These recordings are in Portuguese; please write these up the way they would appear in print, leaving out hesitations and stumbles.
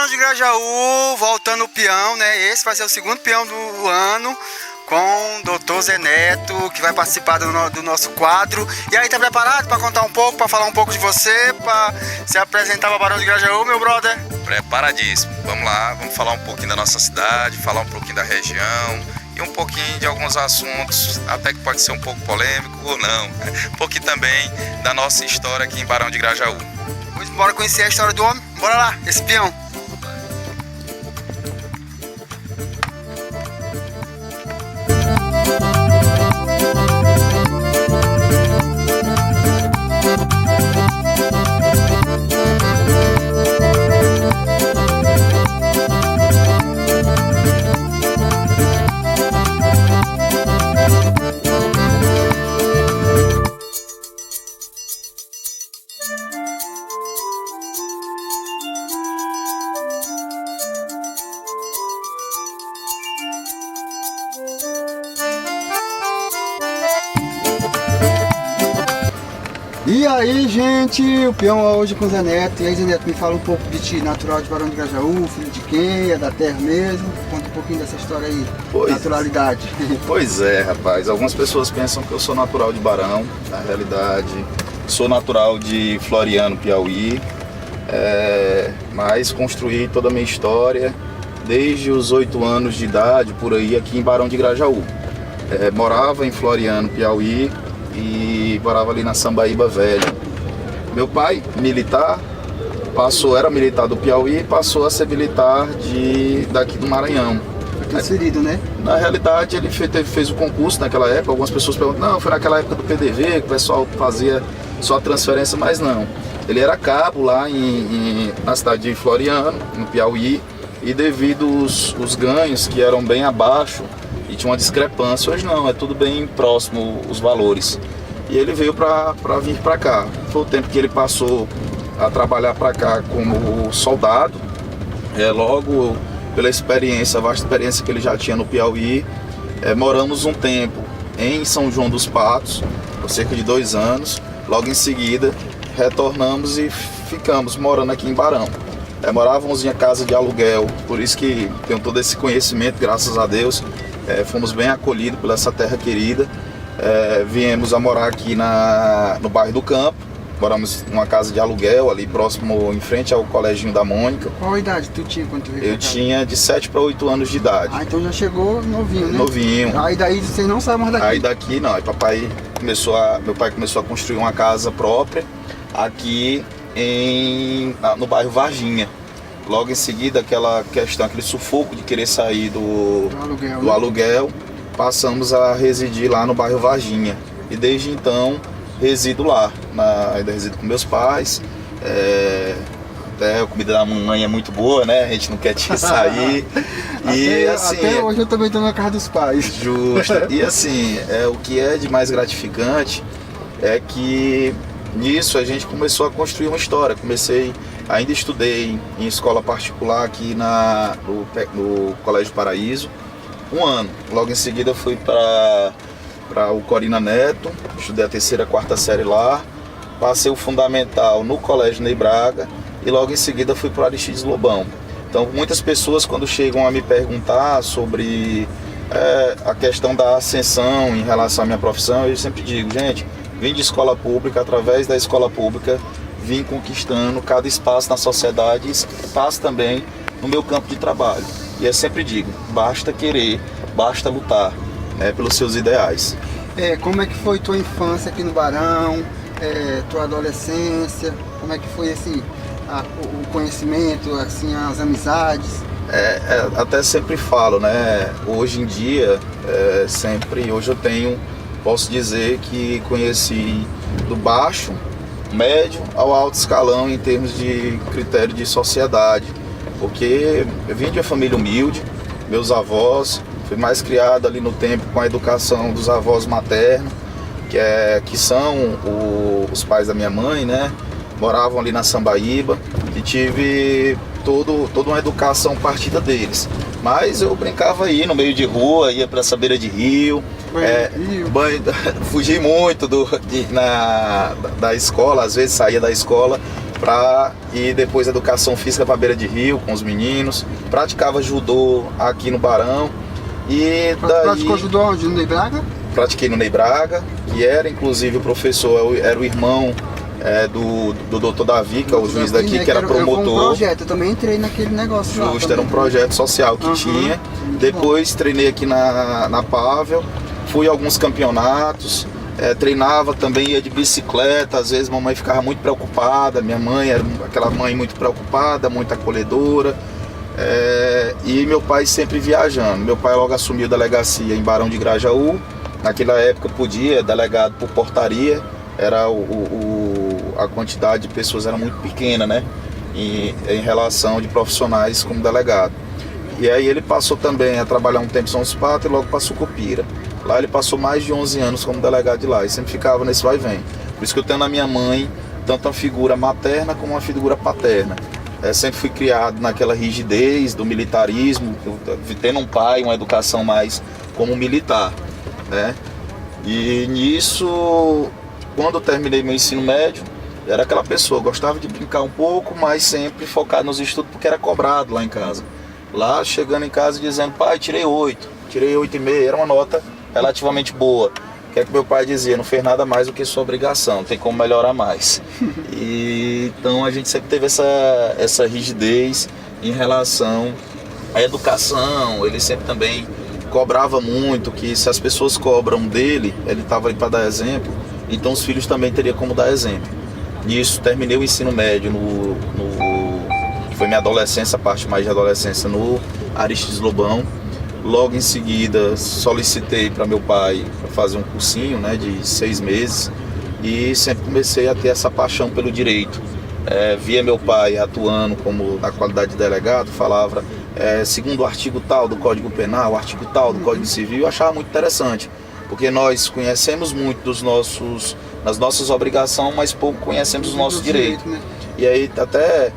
Barão de Grajaú, voltando o peão, né? Esse vai ser o segundo peão do ano, com o Dr. Zé Neto, que vai participar do nosso quadro. E aí, tá preparado para contar um pouco, para falar um pouco de você, para se apresentar para Barão de Grajaú, meu brother? Preparadíssimo. Vamos lá, vamos falar um pouquinho da nossa cidade, falar um pouquinho da região e um pouquinho de alguns assuntos, até que pode ser um pouco polêmico ou não. Um pouquinho também da nossa história aqui em Barão de Grajaú. Pois bora conhecer a história do homem? Bora lá, esse peão. E aí, gente, o peão hoje com o Zé Neto. E aí, Zé Neto, me fala um pouco de ti, natural de Barão de Grajaú, filho de quem? É da terra mesmo? Conta um pouquinho dessa história aí, naturalidade. Pois é, rapaz, algumas pessoas pensam que eu sou natural de Barão, na realidade sou natural de Floriano, Piauí, mas construí toda a minha história desde os 8 anos de idade, por aí, aqui em Barão de Grajaú. Morava em Floriano, Piauí, e morava ali na Sambaíba Velha. Meu pai, militar, era militar do Piauí e passou a ser militar daqui do Maranhão. Foi transferido, né? Na realidade, ele fez o concurso naquela época. Algumas pessoas perguntam, não, foi naquela época do PDV que o pessoal fazia só a transferência, mas não. Ele era cabo lá na cidade de Floriano, no Piauí, e devido os ganhos que eram bem abaixo, e tinha uma discrepância, hoje não, é tudo bem próximo os valores. E ele veio para vir para cá. Foi o tempo que ele passou a trabalhar para cá como soldado. Logo pela experiência, a vasta experiência que ele já tinha no Piauí, moramos um tempo em São João dos Patos, por cerca de 2 anos. Logo em seguida, retornamos e ficamos morando aqui em Barão. Morávamos em casa de aluguel, por isso que tenho todo esse conhecimento, graças a Deus. Fomos bem acolhidos por essa terra querida. Viemos a morar aqui no bairro do Campo. Moramos numa casa de aluguel ali próximo, em frente ao Coleginho da Mônica. Qual a idade tu tinha quando tu veio? Eu tinha de 7 para 8 anos de idade. Ah, então já chegou novinho, né? Novinho. Aí daí vocês não saem mais daqui? Aí daqui não, meu pai começou a construir uma casa própria aqui no bairro Varginha. Logo em seguida, aquele sufoco de querer sair do aluguel, passamos a residir lá no bairro Varginha. E desde então, resido lá. Ainda resido com meus pais. Até a comida da mamãe é muito boa, né? A gente não quer te sair. Até hoje eu também estou na casa dos pais. Justo. E assim, o que é de mais gratificante é que nisso a gente começou a construir uma história. Ainda estudei em escola particular aqui no Colégio Paraíso, 1 ano. Logo em seguida fui para o Corina Neto, estudei a 3ª, 4ª série lá. Passei o fundamental no Colégio Ney Braga e logo em seguida fui para o Aristides Lobão. Então muitas pessoas, quando chegam a me perguntar sobre a questão da ascensão em relação à minha profissão, eu sempre digo, gente, vim de escola pública, através da escola pública vim conquistando cada espaço na sociedade e espaço também no meu campo de trabalho. E eu sempre digo, basta querer, basta lutar, pelos seus ideais. Como é que foi tua infância aqui no Barão, tua adolescência, como é que foi assim, o conhecimento, assim, as amizades? Até sempre falo, né? Hoje em dia, hoje posso dizer que conheci do baixo, médio ao alto escalão em termos de critério de sociedade, porque eu vim de uma família humilde, meus avós, fui mais criado ali no tempo com a educação dos avós maternos, que são os pais da minha mãe, né? Moravam ali na Sambaíba e tive toda uma educação partida deles. Mas eu brincava aí no meio de rua, ia para essa beira de rio, fugi muito da escola, às vezes saía da escola e depois educação física para beira de rio com os meninos. Praticava judô aqui no Barão. E daí, praticou judô onde? No Ney Braga? Pratiquei no Ney Braga, que era inclusive o professor, era o irmão do Dr. Davi, que é o juiz daqui, que era promotor. Foi um projeto, eu também entrei naquele negócio lá. Justo, era um projeto social que tinha. Depois treinei aqui na Pavel, fui a alguns campeonatos, treinava também, ia de bicicleta. Às vezes mamãe ficava muito preocupada, minha mãe era aquela mãe muito preocupada, muito acolhedora. E meu pai sempre viajando. Meu pai logo assumiu a delegacia em Barão de Grajaú. Naquela época podia, delegado por portaria, era a quantidade de pessoas era muito pequena, né? Em relação de profissionais como delegado. E aí ele passou também a trabalhar um tempo em São Esparta e logo para Sucupira. Lá ele passou mais de 11 anos como delegado de lá e sempre ficava nesse vai e vem. Por isso que eu tenho na minha mãe tanto uma figura materna como uma figura paterna. Sempre fui criado naquela rigidez do militarismo, tendo um pai, uma educação mais como militar, né? E nisso, quando eu terminei meu ensino médio, era aquela pessoa, gostava de brincar um pouco, mas sempre focado nos estudos porque era cobrado lá em casa. Lá chegando em casa dizendo, pai, tirei 8,5, era uma nota relativamente boa. O que é que meu pai dizia? Não fez nada mais do que sua obrigação, tem como melhorar mais. E então a gente sempre teve essa rigidez em relação à educação. Ele sempre também cobrava muito, que se as pessoas cobram dele, ele estava aí para dar exemplo, então os filhos também teriam como dar exemplo. Nisso terminei o ensino médio que foi minha adolescência, a parte mais de adolescência, no Aristides Lobão. Logo em seguida solicitei para meu pai para fazer um cursinho, né, de 6 meses e sempre comecei a ter essa paixão pelo direito. Via meu pai atuando como na qualidade de delegado, falava segundo o artigo tal do Código Penal, o artigo tal do Código Civil, eu achava muito interessante, porque nós conhecemos muito das nossas obrigações, mas pouco conhecemos os nossos direitos. Né? E aí até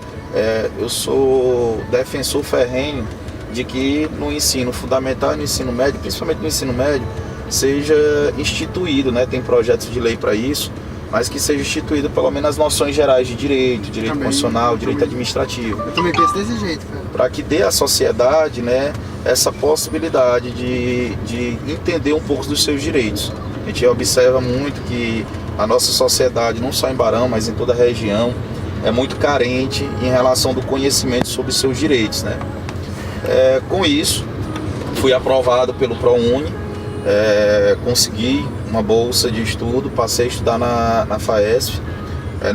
eu sou defensor ferrenho de que no ensino fundamental e no ensino médio, principalmente no ensino médio, seja instituído, né? Tem projetos de lei para isso, mas que seja instituído pelo menos as noções gerais de direito constitucional, direito administrativo. Eu também penso desse jeito, cara. Para que dê à sociedade, né, essa possibilidade de entender um pouco dos seus direitos. A gente observa muito que a nossa sociedade, não só em Barão, mas em toda a região, é muito carente em relação do conhecimento sobre os seus direitos, né? Com isso, fui aprovado pelo ProUni, consegui uma bolsa de estudo, passei a estudar na FAESP.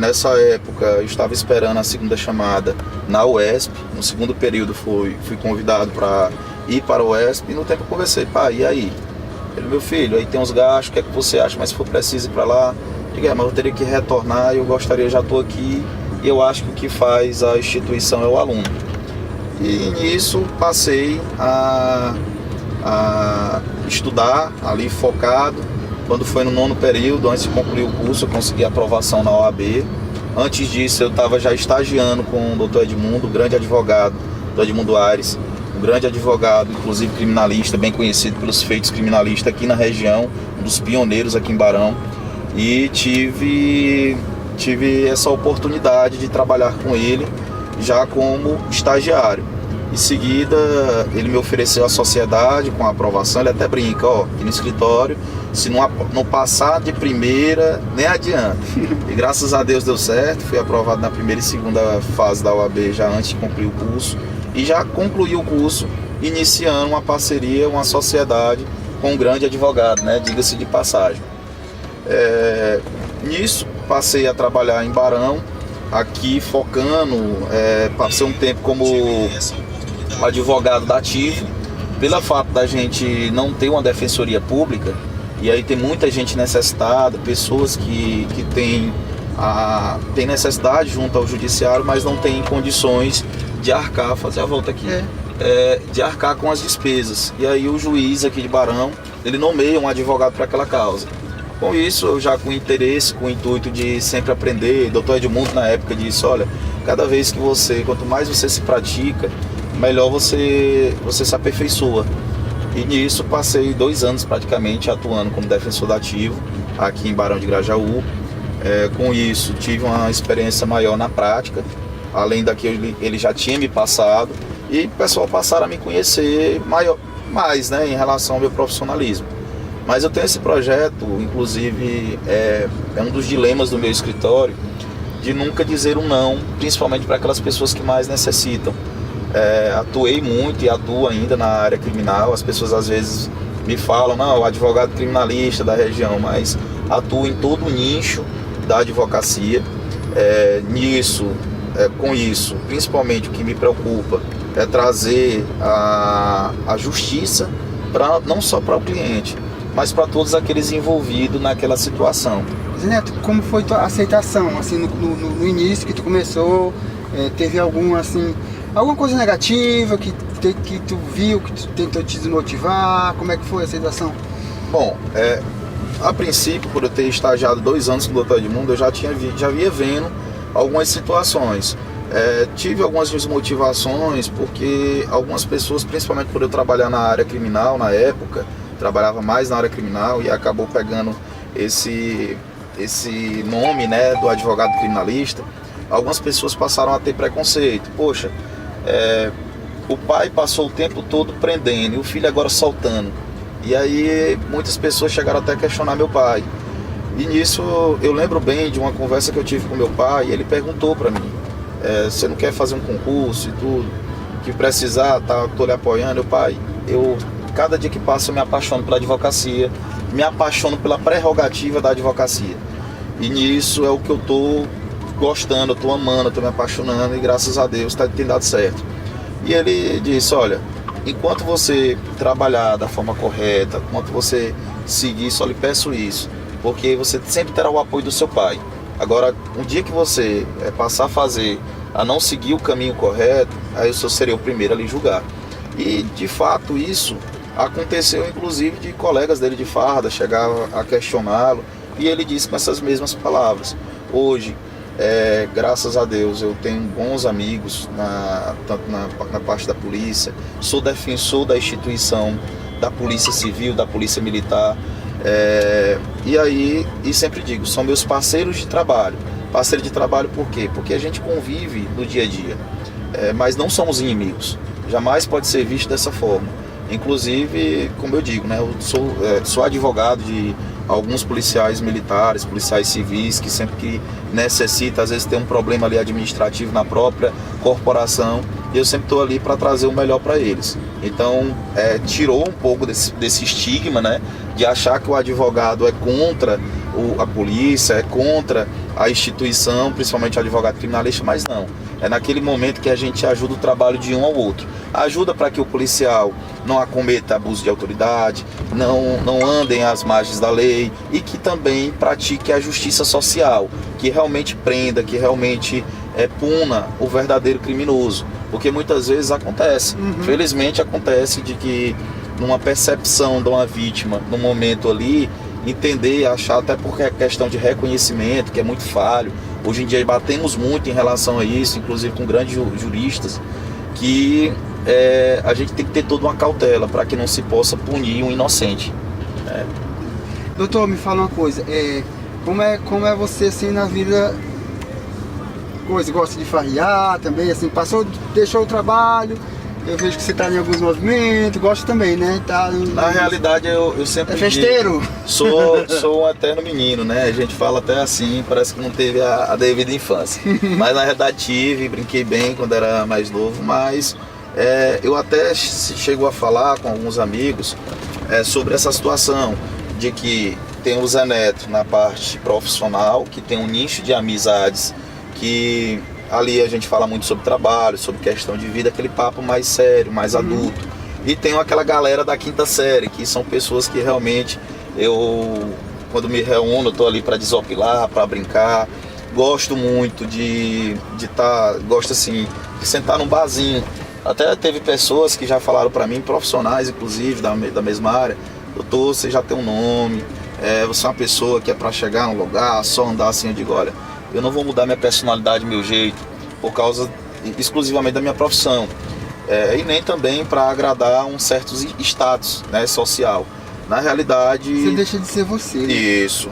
Nessa época eu estava esperando a segunda chamada na UESP, no segundo período fui convidado para ir para a UESP e no tempo eu conversei, pai, e aí? Ele, meu filho, aí tem uns gastos, o que é que você acha, mas se for preciso ir para lá, diga, mas eu teria que retornar, eu gostaria, já estou aqui e eu acho que o que faz a instituição é o aluno. E nisso passei a estudar ali focado. Quando foi no 9º período, antes de concluir o curso, eu consegui a aprovação na OAB. Antes disso eu estava já estagiando com o Dr. Edmundo, o grande advogado do Edmundo Aires, um grande advogado, inclusive criminalista, bem conhecido pelos feitos criminalistas aqui na região, um dos pioneiros aqui em Barão. E tive essa oportunidade de trabalhar com ele já como estagiário. Em seguida, ele me ofereceu a sociedade com a aprovação. Ele até brinca, aqui no escritório, se não passar de primeira, nem adianta. E graças a Deus deu certo, fui aprovado na primeira e segunda fase da OAB já antes de concluir o curso. E já concluí o curso, iniciando uma parceria, uma sociedade com um grande advogado, né? Diga-se de passagem. Nisso, passei a trabalhar em Barão, aqui focando, passei um tempo como advogado da ativo, pelo fato da gente não ter uma defensoria pública, e aí tem muita gente necessitada, pessoas que têm necessidade junto ao judiciário, mas não têm condições de arcar, fazer a volta aqui, de arcar com as despesas. E aí o juiz aqui de Barão, ele nomeia um advogado para aquela causa. Com isso, eu já com interesse, com o intuito de sempre aprender, o Dr. Edmundo na época disse, olha, cada vez que quanto mais você se pratica, melhor você se aperfeiçoa. E nisso passei 2 anos praticamente atuando como defensor da ativo aqui em Barão de Grajaú. Com isso, tive uma experiência maior na prática, além da que ele já tinha me passado, e o pessoal passaram a me conhecer mais, né, em relação ao meu profissionalismo. Mas eu tenho esse projeto, inclusive é um dos dilemas do meu escritório, de nunca dizer um não, principalmente para aquelas pessoas que mais necessitam. Atuei muito e atuo ainda na área criminal. As pessoas às vezes me falam, não, advogado criminalista da região, mas atuo em todo o nicho da advocacia. Com isso, principalmente o que me preocupa é trazer a justiça não só para o cliente, mas para todos aqueles envolvidos naquela situação. Zé Neto, como foi tua aceitação, assim, no início que tu começou? Teve alguma coisa negativa que tu viu, que tu tentou te desmotivar? Como é que foi a aceitação? Bom, a princípio, por eu ter estagiado 2 anos com o Dr. Edmundo, eu já via vendo algumas situações. Tive algumas desmotivações porque algumas pessoas, principalmente por eu trabalhar na área criminal na época, trabalhava mais na área criminal e acabou pegando esse nome, né, do advogado criminalista. Algumas pessoas passaram a ter preconceito. Poxa, o pai passou o tempo todo prendendo e o filho agora soltando. E aí muitas pessoas chegaram até a questionar meu pai. E nisso eu lembro bem de uma conversa que eu tive com meu pai, e ele perguntou para mim, você não quer fazer um concurso e tudo, que precisar, tô lhe apoiando. Pai, cada dia que passa eu me apaixono pela advocacia, me apaixono pela prerrogativa da advocacia. E nisso é o que eu tô gostando, eu tô amando, eu tô me apaixonando, e graças a Deus tem dado certo. E ele disse, olha, enquanto você trabalhar da forma correta, enquanto você seguir, só lhe peço isso, porque você sempre terá o apoio do seu pai. Agora, um dia que você passar a não seguir o caminho correto, aí eu serei o primeiro a lhe julgar. E de fato isso aconteceu, inclusive, de colegas dele de farda chegar a questioná-lo, e ele disse com essas mesmas palavras. Hoje, graças a Deus, eu tenho bons amigos, tanto na parte da polícia, sou defensor da instituição da Polícia Civil, da Polícia Militar, e sempre digo, são meus parceiros de trabalho. Parceiro de trabalho por quê? Porque a gente convive no dia a dia, mas não somos inimigos, jamais pode ser visto dessa forma. Inclusive, como eu digo, né, eu sou advogado de alguns policiais militares, policiais civis, que sempre que necessita, às vezes tem um problema ali administrativo na própria corporação, e eu sempre estou ali para trazer o melhor para eles. Então, tirou um pouco desse estigma, né, de achar que o advogado é contra a polícia, é contra a instituição, principalmente o advogado criminalista, mas não. É naquele momento que a gente ajuda o trabalho de um ao outro. Ajuda para que o policial não acometa abuso de autoridade, não andem às margens da lei, e que também pratique a justiça social, que realmente prenda, que realmente puna o verdadeiro criminoso. Porque muitas vezes acontece, felizmente acontece, de que numa percepção de uma vítima, no momento ali, entender, achar, até porque é questão de reconhecimento, que é muito falho. Hoje em dia batemos muito em relação a isso, inclusive com grandes juristas, que a gente tem que ter toda uma cautela para que não se possa punir um inocente. Doutor, me fala uma coisa, como é você assim na vida? Gosta de farrear também, assim, deixou o trabalho, eu vejo que você está em alguns movimentos, gosta também, né? Na realidade eu sempre festeiro? Sou um eterno menino, né? A gente fala até assim, parece que não teve a devida infância. Mas na realidade tive, brinquei bem quando era mais novo, mas eu até chego a falar com alguns amigos sobre essa situação, de que tem o Zé Neto na parte profissional, que tem um nicho de amizades, que ali a gente fala muito sobre trabalho, sobre questão de vida, aquele papo mais sério, mais adulto. E tem aquela galera da quinta série, que são pessoas que realmente quando me reúno, eu tô ali para desopilar, para brincar. Gosto muito gosto assim, de sentar num barzinho. Até teve pessoas que já falaram para mim, profissionais inclusive, da mesma área: doutor, você já tem um nome, você é uma pessoa que é para chegar num lugar, só andar assim. Eu digo, olha, eu não vou mudar minha personalidade, meu jeito, por causa exclusivamente da minha profissão, e nem também para agradar um certo status, né, social. Na realidade... Você deixa de ser você, né? Isso.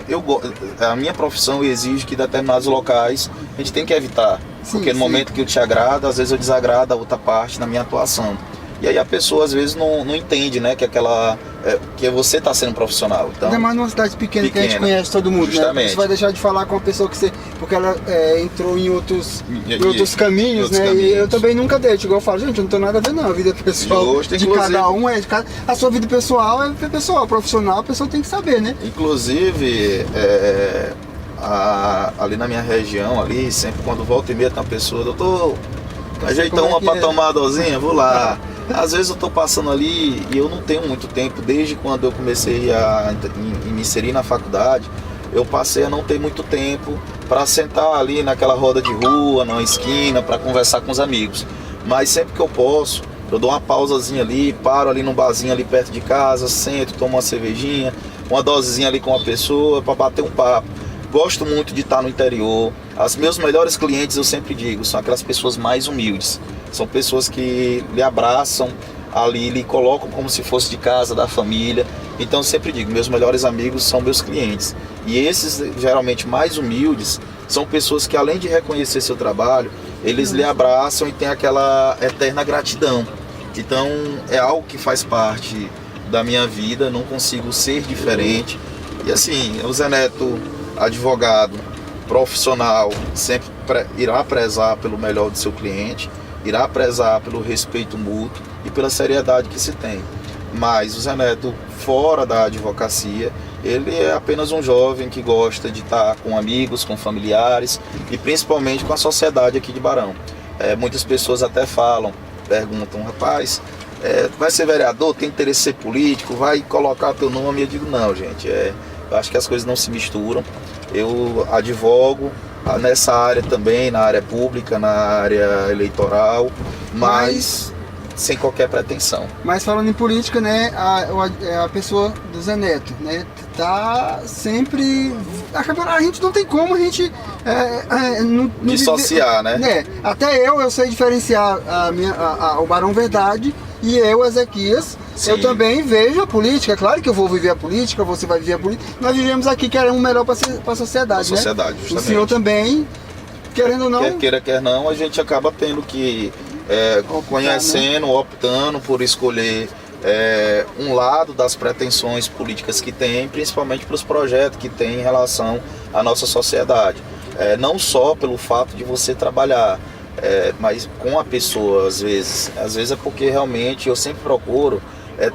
A minha profissão exige que determinados locais a gente tem que evitar. Sim, porque no momento que eu te agrado, às vezes eu desagrado a outra parte na minha atuação. E aí a pessoa às vezes não entende, né, que você está sendo profissional. Então, ainda mais numa cidade pequena que a gente conhece todo mundo, justamente. Né? Você vai deixar de falar com uma pessoa que você... Porque ela entrou em outros caminhos, né? E eu também nunca deixo. Igual eu falo, gente, eu não tenho nada a ver não. A vida pessoal de cada um a sua vida pessoal é pessoal, profissional, a pessoa tem que saber, né? Inclusive, ali na minha região, ali, sempre quando volta e meia tem uma pessoa, doutor, ajeita uma pra tomar a dosinha, vou lá. Às vezes eu tô passando ali e eu não tenho muito tempo, desde quando eu comecei a me inserir na faculdade, eu passei a não ter muito tempo para sentar ali naquela roda de rua, numa esquina, para conversar com os amigos. Mas sempre que eu posso, eu dou uma pausazinha ali, paro ali num barzinho ali perto de casa, sento, tomo uma cervejinha, uma dosezinha ali com uma pessoa para bater um papo. Gosto muito de estar no interior. Os meus melhores clientes, eu sempre digo, são aquelas pessoas mais humildes. São pessoas que lhe abraçam ali, lhe colocam como se fosse de casa, da família. Então eu sempre digo, meus melhores amigos são meus clientes. E esses, geralmente mais humildes, são pessoas que além de reconhecer seu trabalho, eles lhe abraçam e têm aquela eterna gratidão. Então é algo que faz parte da minha vida, não consigo ser diferente. E assim, o Zé Neto, advogado, profissional, sempre irá prezar pelo melhor do seu cliente, irá prezar pelo respeito mútuo e pela seriedade que se tem. Mas o Zé Neto, fora da advocacia, ele é apenas um jovem que gosta de estar com amigos, com familiares e principalmente com a sociedade aqui de Barão. Muitas pessoas até perguntam, rapaz, vai ser vereador, tem interesse em ser político, vai colocar teu nome? Eu digo, não, gente, eu acho que as coisas não se misturam. Eu advogo nessa área também, na área pública, na área eleitoral, mas sem qualquer pretensão. Mas falando em política, né, a pessoa do Zé Neto, né, tá sempre... A gente não tem como a gente... não dissociar, né? Até eu sei diferenciar o Barão Verdade e eu, Ezequias. Sim. Eu também vejo a política, claro que eu vou viver a política, você vai viver a política. Nós vivemos aqui querendo o melhor para a sociedade, né? Sociedade, justamente. O senhor também, querendo ou não... Quer queira, quer não, a gente acaba tendo que... conhecendo, né? Optando por escolher um lado das pretensões políticas que tem, principalmente para os projetos que tem em relação à nossa sociedade. Não só pelo fato de você trabalhar, mas com a pessoa, às vezes é porque realmente eu sempre procuro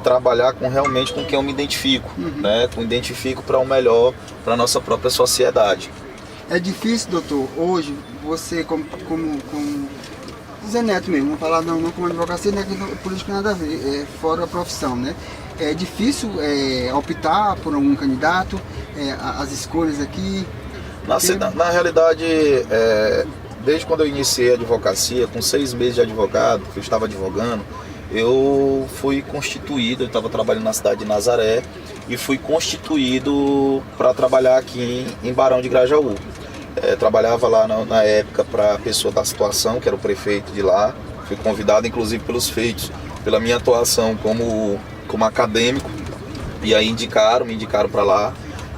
trabalhar realmente com quem eu me identifico, né? Com identifico para o melhor, para a nossa própria sociedade. É difícil, doutor, hoje, você como Zé Neto mesmo, não falar não como advocacia, né, política nada a ver, fora a profissão, né? É difícil optar por algum candidato, as escolhas aqui? Na realidade, desde quando eu iniciei a advocacia, com 6 meses de advogado, que eu estava advogando, eu fui constituído, eu estava trabalhando na cidade de Nazaré, e fui constituído para trabalhar aqui em Barão de Grajaú. Trabalhava lá na época para a pessoa da situação, que era o prefeito de lá. Fui convidado inclusive pelos feitos, pela minha atuação como acadêmico, e aí me indicaram para lá.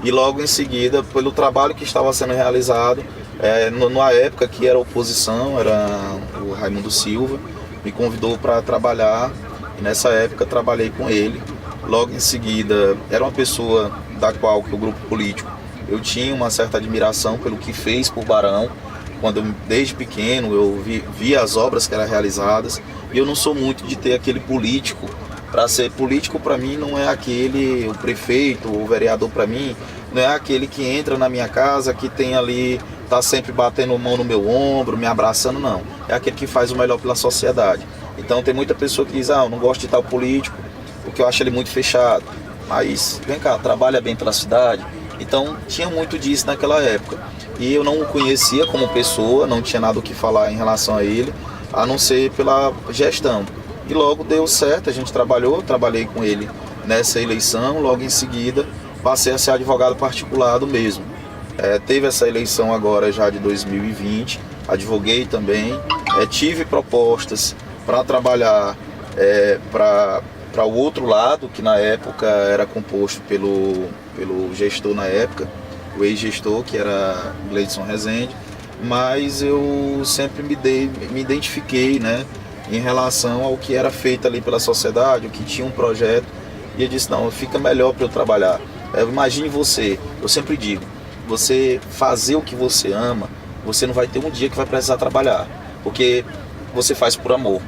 E logo em seguida, pelo trabalho que estava sendo realizado, na época que era oposição, era o Raimundo Silva, me convidou para trabalhar, e nessa época trabalhei com ele. Logo em seguida, era uma pessoa da qual que o grupo político eu tinha uma certa admiração pelo que fez por Barão. Desde pequeno eu via as obras que eram realizadas, e eu não sou muito de ter aquele político. Para ser político, para mim, não é o prefeito, o vereador, para mim, não é aquele que entra na minha casa, que tem ali, tá sempre batendo mão no meu ombro, me abraçando, não. É aquele que faz o melhor pela sociedade. Então tem muita pessoa que diz, eu não gosto de tal político, porque eu acho ele muito fechado. Mas, vem cá, trabalha bem pela cidade. Então tinha muito disso naquela época. E eu não o conhecia como pessoa, não tinha nada o que falar em relação a ele, a não ser pela gestão. E logo deu certo, a gente trabalhei com ele nessa eleição, logo em seguida passei a ser advogado particular do mesmo. Teve essa eleição agora já de 2020, advoguei também, tive propostas para trabalhar para para o outro lado, que na época era composto pelo gestor na época, o ex-gestor, que era Gleidson Rezende, mas eu sempre me identifiquei, né, em relação ao que era feito ali pela sociedade, o que tinha um projeto, e eu disse, não, fica melhor para eu trabalhar. Imagine você, eu sempre digo, você fazer o que você ama, você não vai ter um dia que vai precisar trabalhar, porque você faz por amor.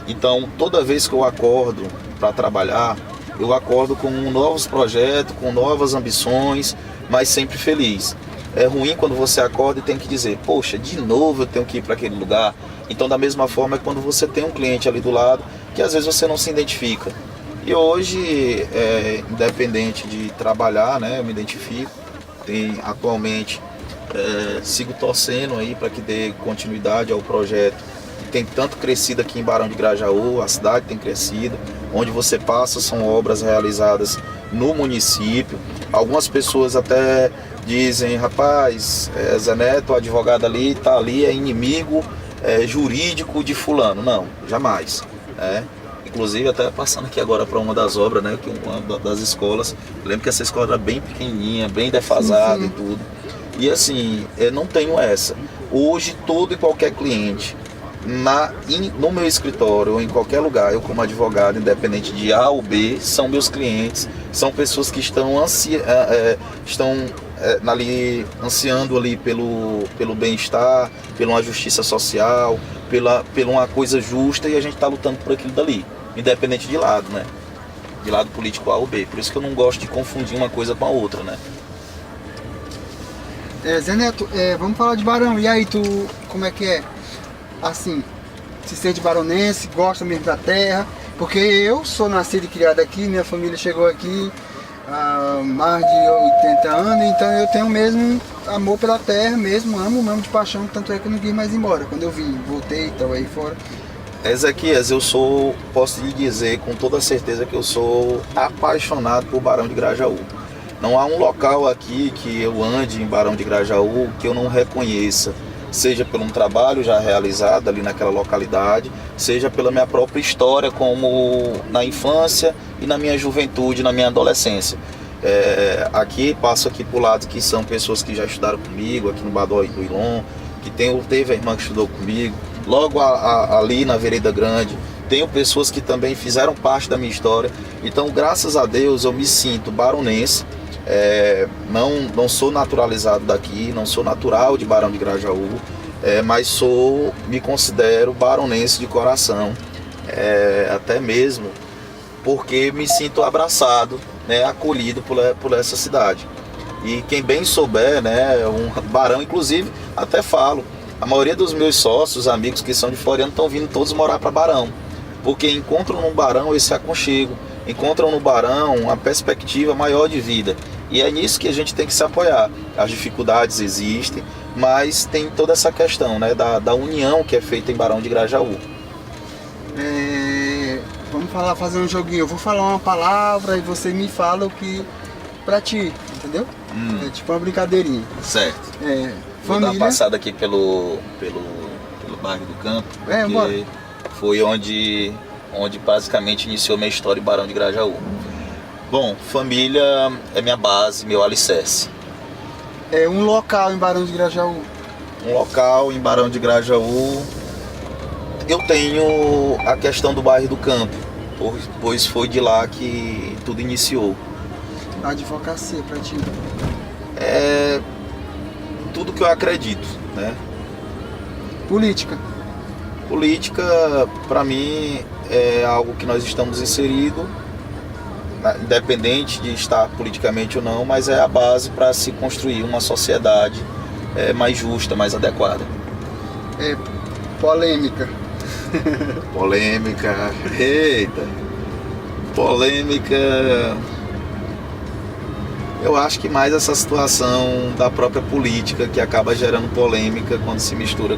Então, toda vez que eu acordo para trabalhar, eu acordo com novos projetos, com novas ambições, mas sempre feliz. É ruim quando você acorda e tem que dizer, poxa, de novo eu tenho que ir para aquele lugar. Então, da mesma forma, é quando você tem um cliente ali do lado, que às vezes você não se identifica. E hoje, independente de trabalhar, né, eu me identifico. Atualmente, sigo torcendo aí para que dê continuidade ao projeto que tem tanto crescido aqui em Barão de Grajaú, a cidade tem crescido, onde você passa são obras realizadas no município. Algumas pessoas até dizem, rapaz, Zé Neto, o advogado ali, está ali, é inimigo jurídico de fulano. Não, jamais. Inclusive, até passando aqui agora para uma das obras, né, que uma das escolas, eu lembro que essa escola era bem pequenininha, bem defasada. Sim. E tudo. E assim, eu não tenho essa. Hoje, todo e qualquer cliente, no meu escritório ou em qualquer lugar, eu como advogado, independente de A ou B, são meus clientes, são pessoas que estão ali ansiando ali pelo bem-estar, pela uma justiça social, pela uma coisa justa, e a gente está lutando por aquilo dali, independente de lado, né? De lado político A ou B. Por isso que eu não gosto de confundir uma coisa com a outra, né? Zé Neto, vamos falar de Barão. E aí, tu, como é que é? Assim, se sente baronense, gosta mesmo da terra? Porque eu sou nascido e criado aqui, minha família chegou aqui há mais de 80 anos, então eu tenho mesmo amor pela terra, mesmo, amo de paixão, tanto é que eu não quis mais ir embora. Quando eu vim, voltei, estava aí fora. Ezequias, posso lhe dizer com toda certeza que eu sou apaixonado por Barão de Grajaú. Não há um local aqui que eu ande em Barão de Grajaú que eu não reconheça, seja por um trabalho já realizado ali naquela localidade, seja pela minha própria história, como na infância e na minha juventude, na minha adolescência. Passo aqui por lado que são pessoas que já estudaram comigo, aqui no Badói do Ilon, que teve a irmã que estudou comigo, logo ali na Vereda Grande, tenho pessoas que também fizeram parte da minha história. Então, graças a Deus, eu me sinto baronense. Não sou naturalizado daqui, não sou natural de Barão de Grajaú, mas me considero baronense de coração, até mesmo porque me sinto abraçado, né, acolhido por essa cidade. E quem bem souber, né, um Barão, inclusive, até falo, a maioria dos meus sócios, amigos que são de Floriano, estão vindo todos morar para Barão, porque encontram no Barão esse aconchego, encontram no Barão uma perspectiva maior de vida. E é nisso que a gente tem que se apoiar. As dificuldades existem, mas tem toda essa questão, né, da união que é feita em Barão de Grajaú. Vamos fazer um joguinho. Eu vou falar uma palavra e você me fala o que pra ti, entendeu? É tipo uma brincadeirinha. Certo. Vou Família. dar uma passada aqui pelo bairro do Campo, porque bora. Foi onde basicamente iniciou minha história em Barão de Grajaú. Bom, família é minha base, meu alicerce. Um local em Barão de Grajaú. Um local em Barão de Grajaú, eu tenho a questão do bairro do Campo, pois foi de lá que tudo iniciou. A advocacia pra ti. Tudo que eu acredito, né? Política. Política, para mim, é algo que nós estamos inseridos, independente de estar politicamente ou não, mas é a base para se construir uma sociedade mais justa, mais adequada. Polêmica. Polêmica, eita, polêmica. Eu acho que mais essa situação da própria política que acaba gerando polêmica quando se mistura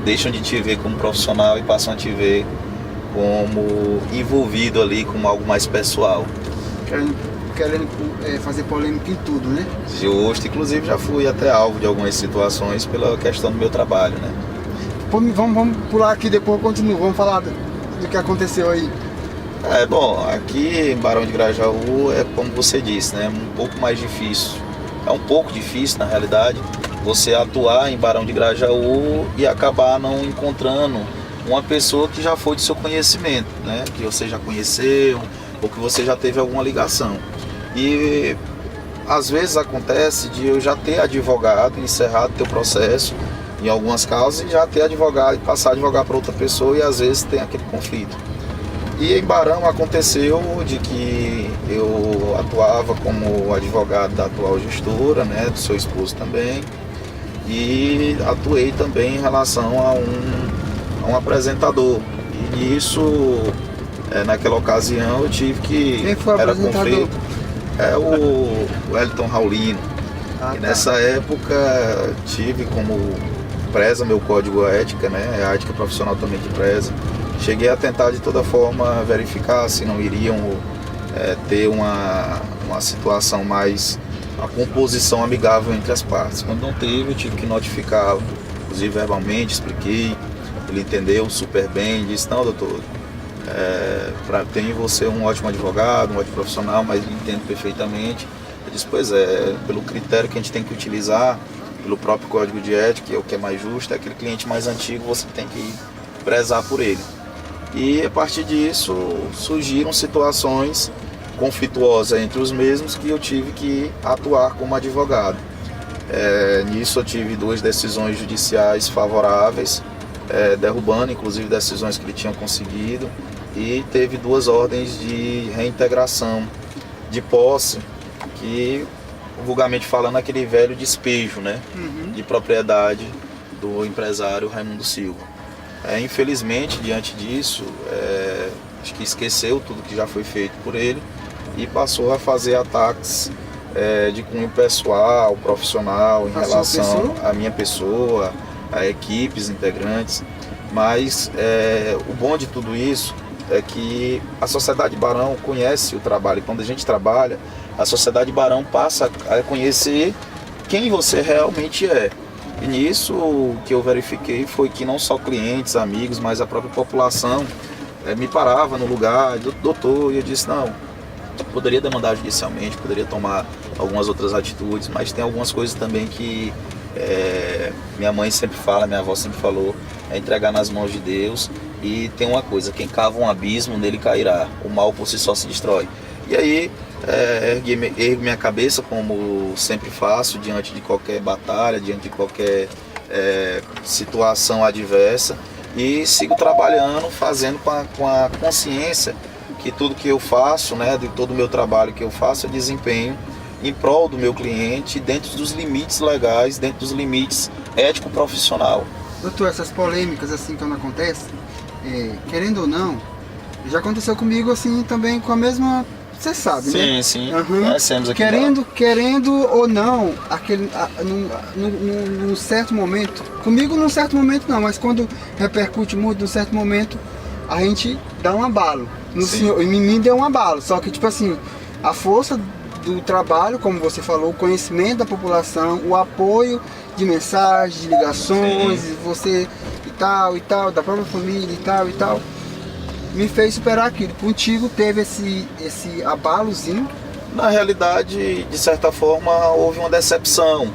deixam de te ver como profissional e passam a te ver como envolvido ali com algo mais pessoal. Querendo fazer polêmica em tudo, né? Justo, inclusive já fui até alvo de algumas situações pela questão do meu trabalho, né? Vamos pular aqui, depois eu continuo. Vamos falar do que aconteceu aí. Bom, aqui em Barão de Grajaú é como você disse, né? Um pouco mais difícil. É um pouco difícil, na realidade, você atuar em Barão de Grajaú e acabar não encontrando uma pessoa que já foi do seu conhecimento, né? Que você já conheceu ou que você já teve alguma ligação. E às vezes acontece de eu já ter advogado, encerrado teu processo em algumas causas e já ter advogado e passar a advogar para outra pessoa, e às vezes tem aquele conflito. E em Barão aconteceu de que eu atuava como advogado da atual gestora, né, do seu esposo também, e atuei também em relação a um apresentador. E nisso, naquela ocasião, eu tive que... Quem foi o apresentador? Conflito. É o Wellington Raulino. E nessa época tive como preza meu código ética, né, a ética profissional também que preza. Cheguei a tentar de toda forma verificar se não iriam ter uma situação mais, uma composição amigável entre as partes. Quando não teve, eu tive que notificá-lo, inclusive verbalmente, expliquei, ele entendeu super bem, disse: não, doutor, tem você um ótimo advogado, um ótimo profissional, mas entendo perfeitamente. Eu disse: pois é, pelo critério que a gente tem que utilizar, pelo próprio código de ética, que é o que é mais justo, é aquele cliente mais antigo, você tem que prezar por ele. E a partir disso surgiram situações conflituosas entre os mesmos que eu tive que atuar como advogado. Nisso eu tive 2 decisões judiciais favoráveis, derrubando inclusive decisões que ele tinha conseguido, e teve 2 ordens de reintegração de posse, que vulgarmente falando aquele velho despejo, né, de propriedade do empresário Raimundo Silva. Infelizmente, diante disso, acho que esqueceu tudo que já foi feito por ele e passou a fazer ataques de cunho pessoal, profissional, em relação à minha pessoa, a equipes integrantes. Mas o bom de tudo isso é que a Sociedade Barão conhece o trabalho. E quando a gente trabalha, a Sociedade Barão passa a conhecer quem você realmente é. E nisso o que eu verifiquei foi que não só clientes, amigos, mas a própria população me parava no lugar: doutor, e eu disse: não, poderia demandar judicialmente, poderia tomar algumas outras atitudes, mas tem algumas coisas também que minha mãe sempre fala, minha avó sempre falou, é entregar nas mãos de Deus. E tem uma coisa: quem cava um abismo, nele cairá, o mal por si só se destrói. E aí ergo minha cabeça, como sempre faço, diante de qualquer batalha, diante de qualquer situação adversa, e sigo trabalhando, fazendo com a consciência que tudo que eu faço, né, de todo o meu trabalho que eu faço, eu desempenho em prol do meu cliente, dentro dos limites legais, dentro dos limites ético-profissional. Doutor, essas polêmicas assim quando acontecem, querendo ou não, já aconteceu comigo assim também com a mesma... Você sabe, sim, né? Sim, sim. aqui Querendo ou não, num certo momento, comigo num certo momento não, mas quando repercute muito num certo momento, a gente dá um abalo. Em mim deu um abalo, só que tipo assim, a força do trabalho, como você falou, o conhecimento da população, o apoio de mensagens, de ligações, você e tal, da própria família e tal, me fez superar aquilo. Contigo teve esse abalozinho? Na realidade, de certa forma, houve uma decepção.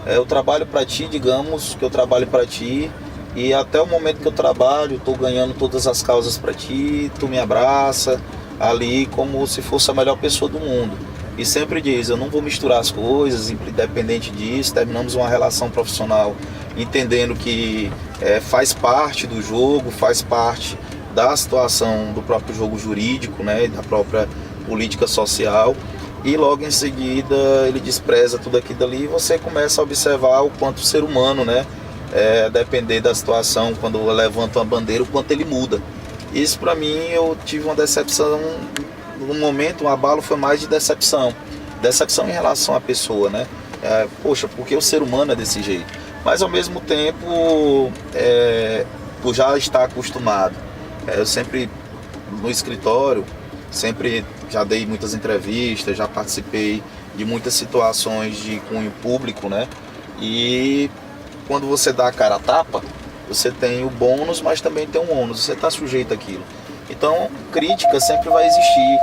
Eu trabalho para ti, digamos que eu trabalho para ti, e até o momento que eu trabalho, estou ganhando todas as causas para ti, tu me abraça ali como se fosse a melhor pessoa do mundo. E sempre diz: eu não vou misturar as coisas, independente disso, terminamos uma relação profissional entendendo que faz parte do jogo, faz parte da situação do próprio jogo jurídico, né, da própria política social, e logo em seguida ele despreza tudo aquilo ali, e você começa a observar o quanto o ser humano, né, depender da situação, quando levanta uma bandeira, o quanto ele muda. Isso para mim, eu tive uma decepção, no momento, um abalo foi mais de decepção em relação à pessoa, né, poxa, porque o ser humano é desse jeito, mas ao mesmo tempo, por já estar acostumado, eu sempre, no escritório, sempre já dei muitas entrevistas, já participei de muitas situações de cunho público, né? E quando você dá a cara a tapa, você tem o bônus, mas também tem um ônus, você está sujeito àquilo. Então, crítica sempre vai existir.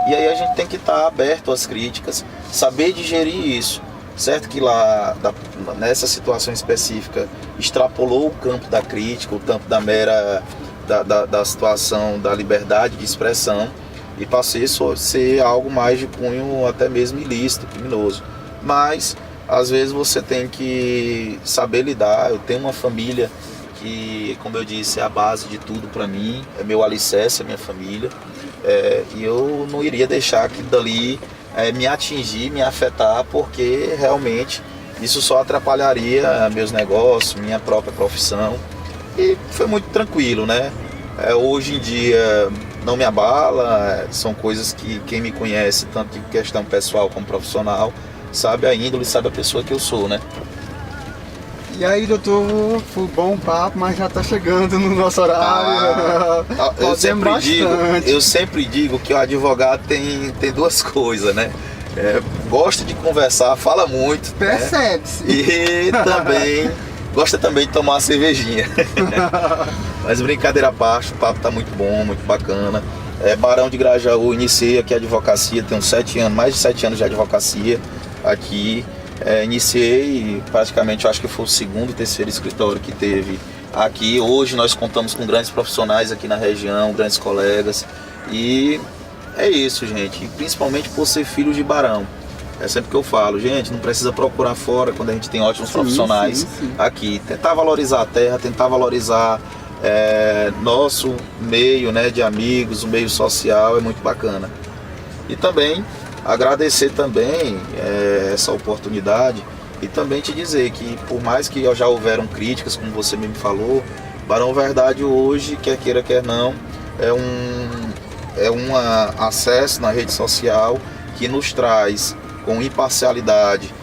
E aí a gente tem que estar aberto às críticas, saber digerir isso. Certo que lá, nessa situação específica, extrapolou o campo da crítica, o campo da mera, da situação da liberdade de expressão, e passei a ser algo mais de cunho até mesmo ilícito, criminoso. Mas, às vezes, você tem que saber lidar. Eu tenho uma família que, como eu disse, é a base de tudo para mim, é meu alicerce, é minha família, e eu não iria deixar que dali me atingir, me afetar, porque realmente isso só atrapalharia meus negócios, minha própria profissão. E foi muito tranquilo, né? Hoje em dia não me abala, são coisas que quem me conhece, tanto de questão pessoal como profissional, sabe a índole, sabe a pessoa que eu sou, né? E aí, doutor, foi bom o papo, mas já está chegando no nosso horário. Eu sempre digo que o advogado tem duas coisas, né? Gosta de conversar, fala muito. Percebe-se. Né? E também gosta também de tomar uma cervejinha. Mas brincadeira à parte, o papo está muito bom, muito bacana. Barão de Grajaú, iniciei aqui a advocacia, tenho 7 anos, mais de 7 anos de advocacia aqui. Iniciei praticamente, eu acho que foi o segundo, terceiro escritório que teve aqui. Hoje nós contamos com grandes profissionais aqui na região, grandes colegas, e é isso, gente. E principalmente por ser filho de barão. É sempre que eu falo, gente, não precisa procurar fora quando a gente tem ótimos profissionais aqui. Tentar valorizar a terra, tentar valorizar nosso meio, né, de amigos, o meio social, é muito bacana. E também agradecer também essa oportunidade e também te dizer que, por mais que já houveram críticas, como você mesmo falou, Barão Verdade hoje, quer queira, quer não, é um acesso na rede social que nos traz com imparcialidade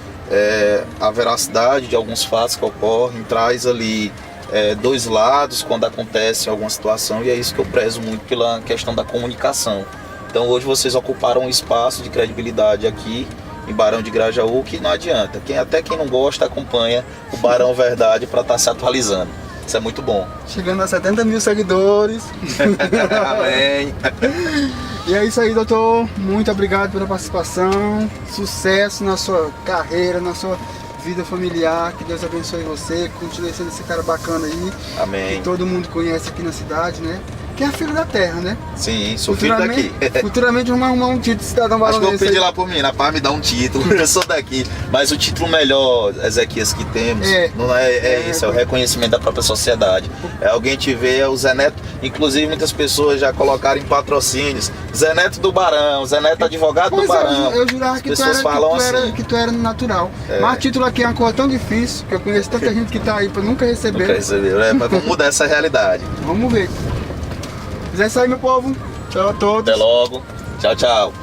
a veracidade de alguns fatos que ocorrem, traz ali dois lados quando acontece alguma situação, e é isso que eu prezo muito pela questão da comunicação. Então hoje vocês ocuparam um espaço de credibilidade aqui em Barão de Grajaú, que não adianta. Até quem não gosta acompanha o Barão Verdade para estar se atualizando. Isso é muito bom. Chegando a 70 mil seguidores. Amém. E é isso aí, doutor. Muito obrigado pela participação. Sucesso na sua carreira, na sua vida familiar. Que Deus abençoe você. Continue sendo esse cara bacana aí. Amém. Que todo mundo conhece aqui na cidade, né? Que é filho da terra, né? Sim, sou filho daqui. Futuramente vamos arrumar um título de cidadão baronense. Acho que eu vou pedir lá por mim, rapaz, me dá um título. Eu sou daqui. Mas o título melhor, Ezequias, que temos, não é isso, é o reconhecimento da própria sociedade. Alguém te vê, é o Zé Neto. Inclusive, muitas pessoas já colocaram em patrocínios. Zé Neto do Barão, Zé Neto advogado do Barão. Eu jurava que tu era natural. Mas título aqui é uma coisa tão difícil, que eu conheço tanta gente que tá aí pra nunca receber. Nunca recebeu, mas vamos mudar essa realidade. Vamos ver. É isso aí, meu povo. Tchau a todos. Até logo. Tchau, tchau.